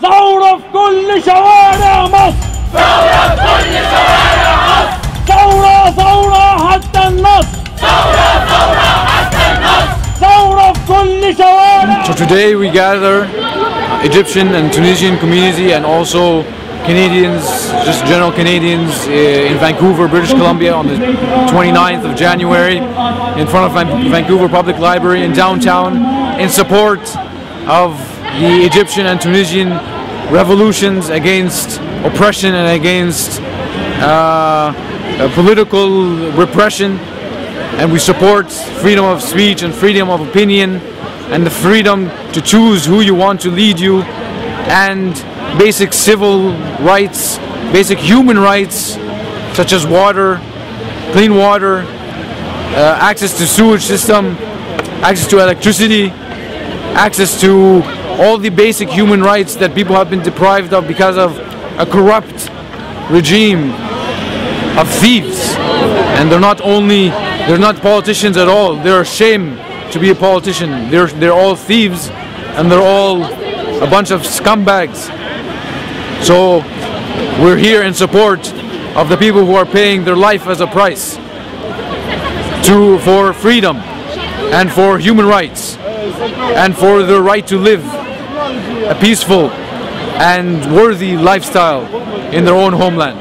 ثورة في كل شوارع مصر. ثورة في كل شوارع مصر. ثورة ثورة حتى النصر. ثورة ثورة حتى النصر. ثورة في كل شوارع. So today we gather Egyptian and Tunisian community and also Canadians, just general Canadians in Vancouver, British Columbia on the 29th of January in front of Vancouver Public Library in downtown in support of the Egyptian and Tunisian revolutions against oppression and against political repression, and we support freedom of speech and freedom of opinion and the freedom to choose who you want to lead you, and basic civil rights, basic human rights such as water, clean water, access to sewage system, access to electricity, access to all the basic human rights that people have been deprived of because of a corrupt regime of thieves. And they're not politicians at all. They're ashamed to be a politician. They're all thieves, and they're all a bunch of scumbags. So we're here in support of the people who are paying their life as a price for freedom and for human rights and for the right to live a peaceful and worthy lifestyle in their own homeland.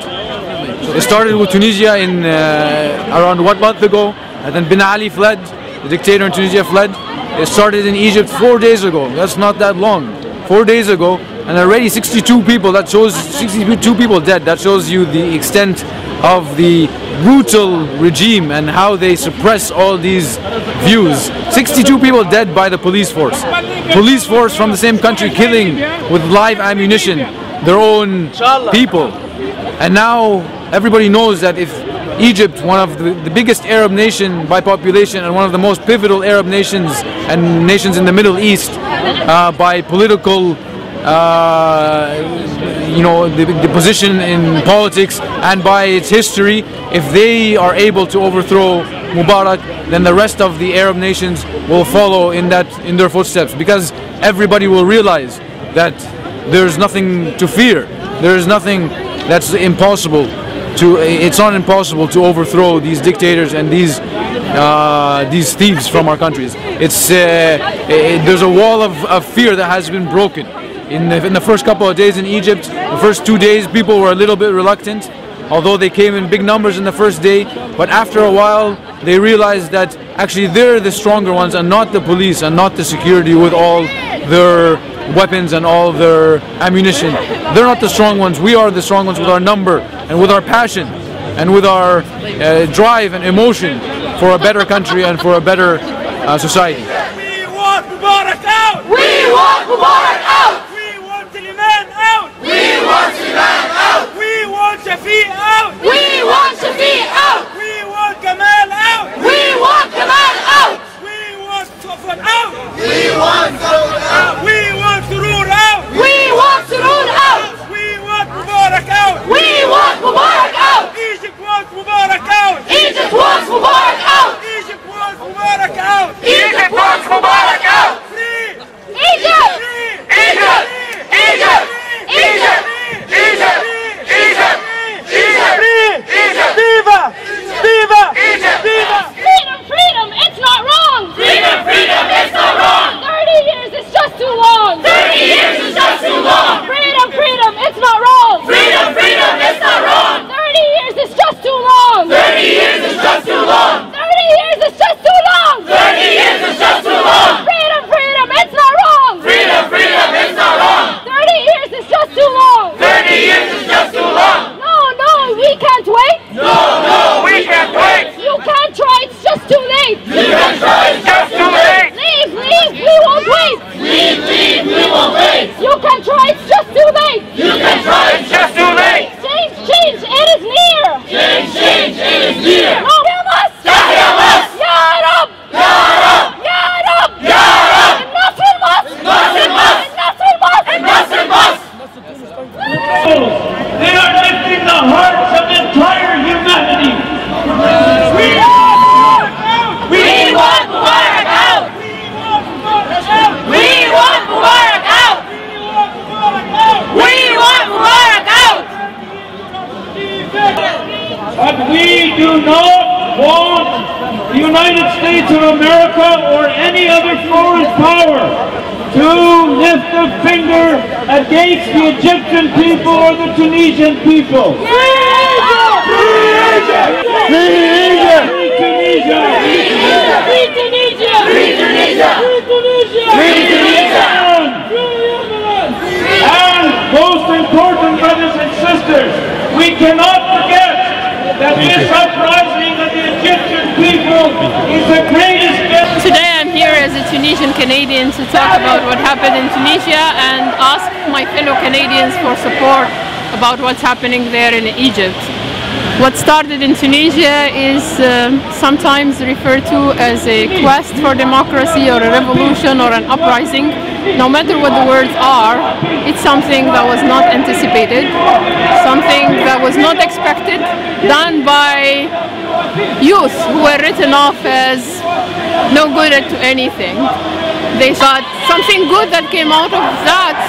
It started with Tunisia in around 1 month ago, and then Ben Ali fled, the dictator in Tunisia fled. It started in Egypt 4 days ago. That's not that long. 4 days ago, and already 62 people. That shows 62 people dead. That shows you the extent of the brutal regime and how they suppress all these views. 62 people dead by the police force. Police force from the same country killing with live ammunition their own people. And now everybody knows that if Egypt, one of the biggest Arab nation by population and one of the most pivotal Arab nations and nations in the Middle East by political the position in politics and by its history, if they are able to overthrow Mubarak, then the rest of the Arab nations will follow in their footsteps, because everybody will realize that there's nothing to fear. There's nothing that's impossible it's not impossible to overthrow these dictators and these thieves from our countries. There's a wall of fear that has been broken. In the first couple of days in Egypt, the first 2 days, people were a little bit reluctant, although they came in big numbers in the first day. But after a while, they realized that actually they're the stronger ones and not the police and not the security with all their weapons and all their ammunition. They're not the strong ones. We are the strong ones with our number and with our passion and with our drive and emotion for a better country and for a better society. We want Mubarak out! We want Mubarak out! We want Liman out! We want Liman out! We want Shafiq out! We want Shafiq out! We want Kamal out! We want Kamal out! We want Safwan out! We want Safwan out! We want Surur out! We want Surur out! We want Mubarak out! We want Mubarak out! Egypt wants Mubarak out! Egypt wants Mubarak out! Egypt wants Mubarak out! Egypt wants Mubarak out! Free! Egypt! Free! Egypt! We want Mubarak out! But we do not want the United States of America or any other foreign power to lift a finger against the Egyptian people or the Tunisian people. Free Egypt! Free Egypt! Free Egypt! Free Tunisia! Free Tunisia! Free Tunisia! Free Tunisia! Free Tunisia! And most important, brothers and sisters, we cannot forget that this uprising of the Egyptian people is the greatest. Today I'm here as a Tunisian Canadian to talk about what happened in Tunisia and ask my fellow Canadians for support about what's happening there in Egypt. What started in Tunisia is sometimes referred to as a quest for democracy or a revolution or an uprising. No matter what the words are, it's something that was not anticipated, something that was not expected, done by youth who were written off as no good at anything. They thought something good that came out of that,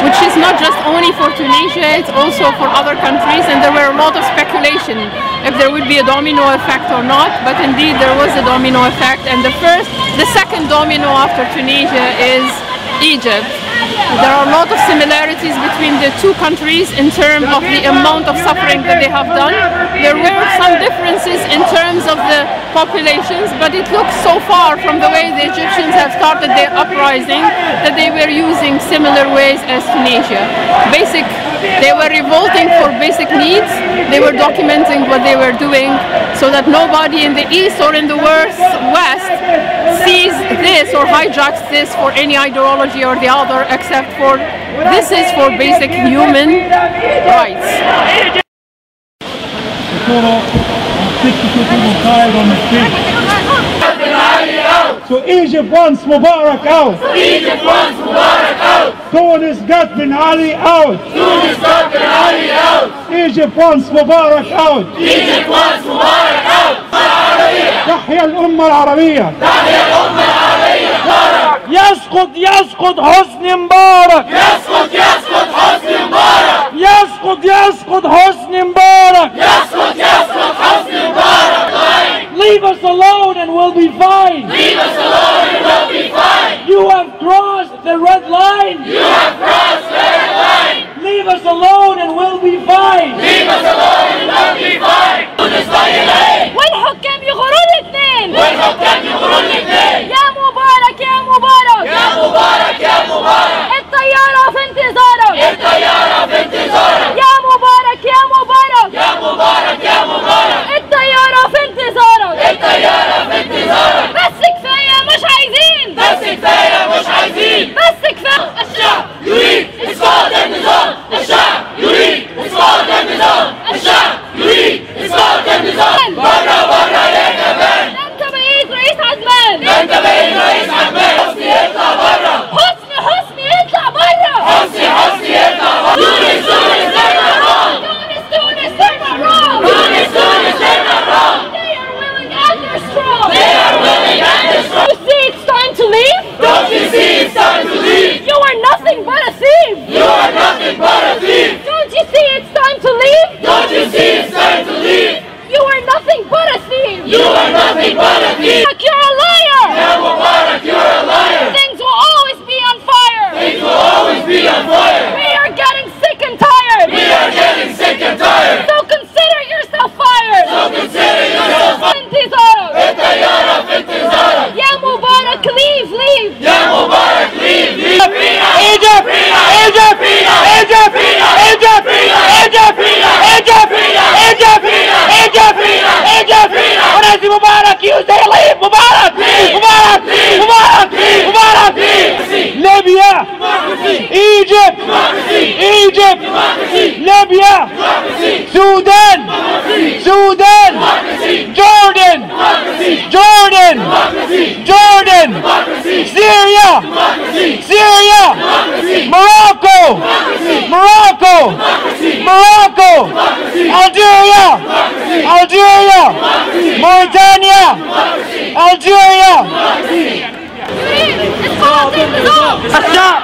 which is not just only for Tunisia, it's also for other countries, and there were a lot of speculation if there would be a domino effect or not, but indeed there was a domino effect, and the second domino after Tunisia is Egypt. There are a lot of similarities between the two countries in terms of the amount of suffering that they have done. There were some differences in terms of the populations, but it looks so far from the way the Egyptians have started their uprising that they were using similar ways as Tunisia. They were revolting for basic needs. They were documenting what they were doing so that nobody in the east or in the west sees this or hijacks this for any ideology or the other, except for this is for basic human rights. So Egypt wants Mubarak out. Egypt wants Mubarak out! Tunis got Ben Ali out. Tunis got Ben Ali out! Egypt wants Mubarak out. Egypt wants Mubarak out! تحيا الأمة العربية. تحيا الأمة العربية! يسقط حسني مبارك. يسقط حسني مبارك! يسقط حسني مبارك. يسقط حسني مبارك! Leave us alone and we'll be fine. Leave us alone and we'll be fine! You have crossed the red line. You have crossed the red line! Leave us alone and we'll be fine. Leave us alone and we'll be fine! تونس ضايع العين! والحكام يغرون الاثنين! والحكام يغرون الاثنين! يا مبارك يا مبارك! يا مبارك يا مبارك! الطيارة في انتظارك! الطيارة في انتظارك! يا مبارك يا مبارك! يا مبارك يا مبارك! الطيارة في انتظارك! الطيارة في انتظارك! بس كفاية مش عايزين! بس كفاية مش عايزين! بس كفاية! الشعب يريد إسقاط النظام! الشعب يريد إسقاط النظام! الشعب يريد إسقاط النظام! برا يا جبان! انت بقيت رئيس عدمان! انت بقيت رئيس عدمان! حسني اطلع برا! حسني اطلع برا! حسني اطلع برا! تونس they're wrong! تونس they're wrong! تونس they're wrong! They are willing and they're strong! They are willing and they're strong! You see it's time to leave? Don't you see it's time to leave? You are nothing but a thief! You are nothing but a thief! Don't you see it's time to leave? Don't you see it's time to leave? You are nothing but a thief! You are nothing but a thief! You're a liar! Ya Mubarak, you're a liar! Things will always be on fire! Things will always be on fire! We are getting sick and tired! We are getting sick and tired! So consider yourself fired! So consider yourself fired! انتظارك! الطيارة في انتظارك! يا مبارك leave! يا مبارك leave! Egypt! Egypt! Egypt! Egypt! Egypt! Egypt! Egypt! ونادي مبارك you say leave! مبارك! مبارك! مبارك! مبارك! ليبيا! Egypt! Egypt! ليبيا! Sudan! Sudan! Jordan! Jordan! Jordan! Syria! Syria! Morocco! Morocco! Morocco! Algeria! Algeria! Mauritania! Algeria! الشعب